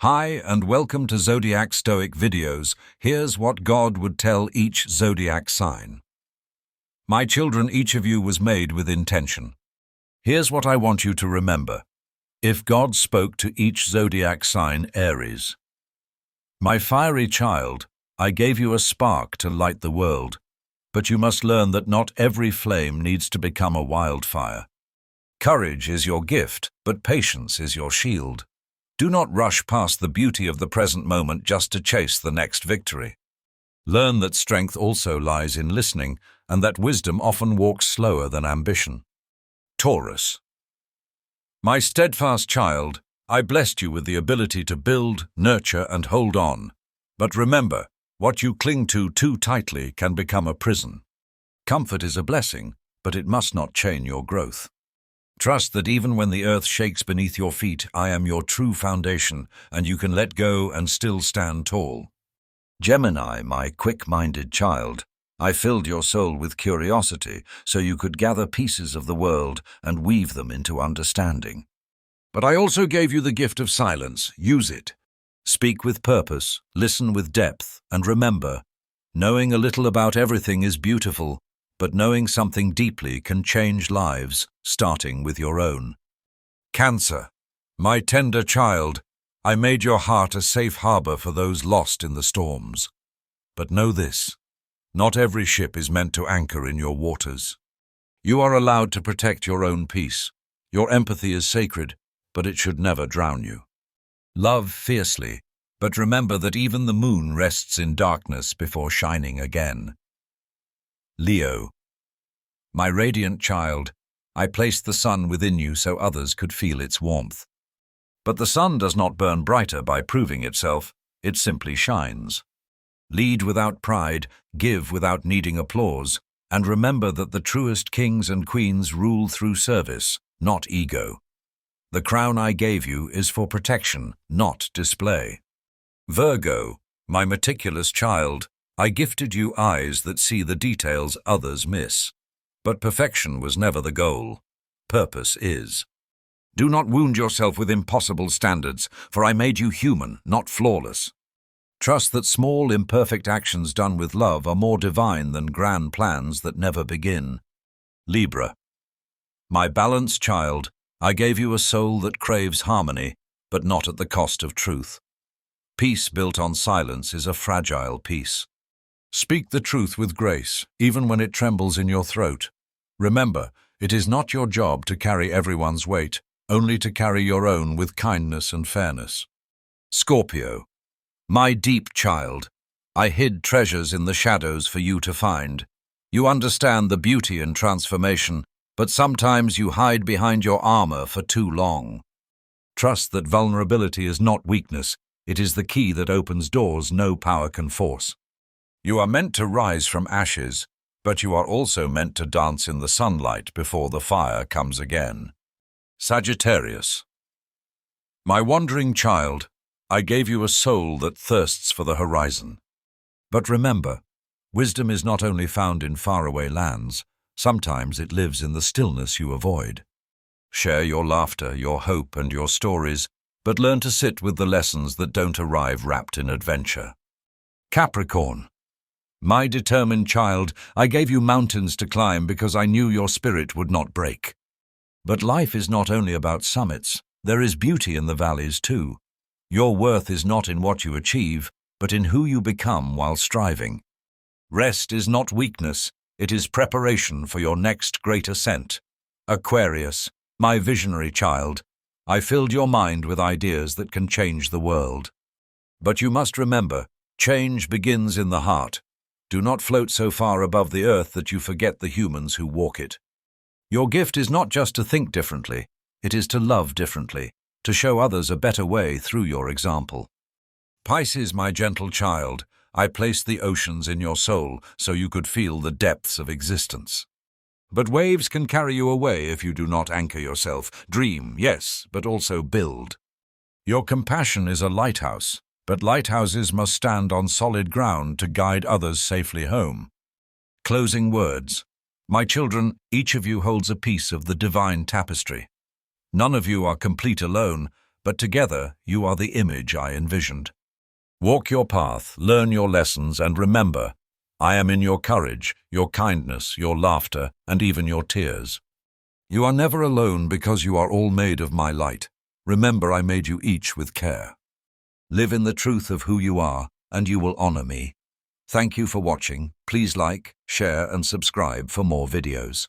Hi, and welcome to Zodiac Stoic videos. Here's what God would tell each zodiac sign. My children, each of you was made with intention. Here's what I want you to remember. If God spoke to each zodiac sign, Aries. My fiery child, I gave you a spark to light the world, but you must learn that not every flame needs to become a wildfire. Courage is your gift, but patience is your shield. Do not rush past the beauty of the present moment just to chase the next victory. Learn that strength also lies in listening, and that wisdom often walks slower than ambition. Taurus. My steadfast child, I blessed you with the ability to build, nurture, and hold on. But remember, what you cling to too tightly can become a prison. Comfort is a blessing, but it must not chain your growth. Trust that even when the earth shakes beneath your feet, I am your true foundation, and you can let go and still stand tall. Gemini, my quick-minded child, I filled your soul with curiosity so you could gather pieces of the world and weave them into understanding. But I also gave you the gift of silence. Use it. Speak with purpose, listen with depth, and remember, knowing a little about everything is beautiful, but knowing something deeply can change lives, starting with your own. Cancer. My tender child, I made your heart a safe harbor for those lost in the storms. But know this, not every ship is meant to anchor in your waters. You are allowed to protect your own peace. Your empathy is sacred, but it should never drown you. Love fiercely, but remember that even the moon rests in darkness before shining again. Leo. My radiant child, I placed the sun within you so others could feel its warmth. But the sun does not burn brighter by proving itself, it simply shines. Lead without pride, give without needing applause, and remember that the truest kings and queens rule through service, not ego. The crown I gave you is for protection, not display. Virgo, my meticulous child, I gifted you eyes that see the details others miss. But perfection was never the goal. Purpose is. Do not wound yourself with impossible standards, for I made you human, not flawless. Trust that small, imperfect actions done with love are more divine than grand plans that never begin. Libra. My balanced child, I gave you a soul that craves harmony, but not at the cost of truth. Peace built on silence is a fragile peace. Speak the truth with grace, even when it trembles in your throat. Remember, it is not your job to carry everyone's weight, only to carry your own with kindness and fairness. Scorpio. My deep child, I hid treasures in the shadows for you to find. You understand the beauty in transformation, but sometimes you hide behind your armor for too long. Trust that vulnerability is not weakness, it is the key that opens doors no power can force. You are meant to rise from ashes, but you are also meant to dance in the sunlight before the fire comes again. Sagittarius. My wandering child, I gave you a soul that thirsts for the horizon. But remember, wisdom is not only found in faraway lands, sometimes it lives in the stillness you avoid. Share your laughter, your hope, and your stories, but learn to sit with the lessons that don't arrive wrapped in adventure. Capricorn. My determined child, I gave you mountains to climb because I knew your spirit would not break. But life is not only about summits, there is beauty in the valleys too. Your worth is not in what you achieve, but in who you become while striving. Rest is not weakness, it is preparation for your next great ascent. Aquarius, my visionary child, I filled your mind with ideas that can change the world. But you must remember, change begins in the heart. Do not float so far above the earth that you forget the humans who walk it. Your gift is not just to think differently, it is to love differently, to show others a better way through your example. Pisces, my gentle child, I placed the oceans in your soul so you could feel the depths of existence. But waves can carry you away if you do not anchor yourself. Dream, yes, but also build. Your compassion is a lighthouse, but lighthouses must stand on solid ground to guide others safely home. Closing words. My children, each of you holds a piece of the divine tapestry. None of you are complete alone, but together you are the image I envisioned. Walk your path, learn your lessons, and remember, I am in your courage, your kindness, your laughter, and even your tears. You are never alone because you are all made of my light. Remember, I made you each with care. Live in the truth of who you are, and you will honor me. Thank you for watching. Please like, share, and subscribe for more videos.